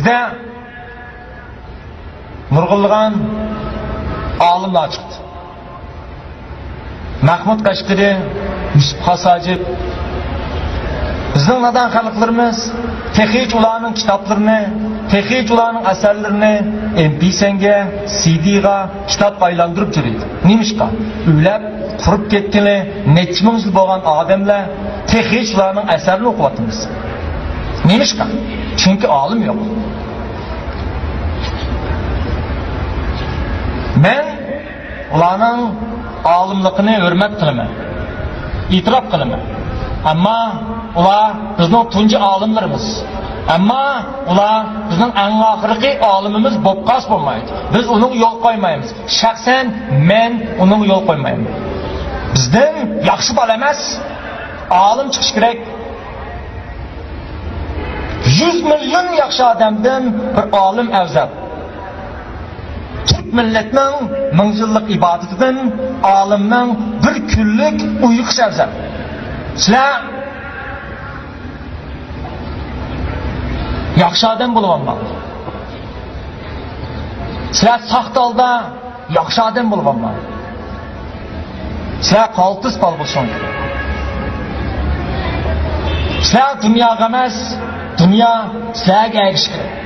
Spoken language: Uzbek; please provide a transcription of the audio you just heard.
bizde nurg'ulg'an olimlar chiqdi. Mahmud Qashqari, Yusuf Hasajib, bizning nadan xalqlarimiz texnik ularning kitoblarini, texnik ularning asarlarini MP3ga, CDga, kitobga aylantirib yuradi. Nimishqa? Uylab qurib ketgani necha ming yil bo'lgan odamlar texnik ularning asarini o'qiyapmiz. Nimishqa? Chunki olim yo'q. Men ularning olimligini hurmat qilaman, e'tirof qilaman. Ammo ular bizning tunji olimlarimiz. Ammo ular bizning eng oxirgi olimimiz bo'lib qolsa bo'lmaydi. Biz uning yo'l qo'ymaymiz. Shaxsan men uning yo'l qo'ymayman. Bizdan yaxshi bola emas, olim chiqish kerak. 100 milyon yaxshi odamdan bir olim afzal. Türk milletinin ming'illik ibadetidan olimning bir kunlik uyqusi afzal. Sizlar yaxshi odam bo'lib olmang. Sizlar saqtalda yaxshi odam bo'lib olmang. Sizlar qaltis bol bo'lsin. Sizlar dunyoga emas, dunyo sizlarga erishgan.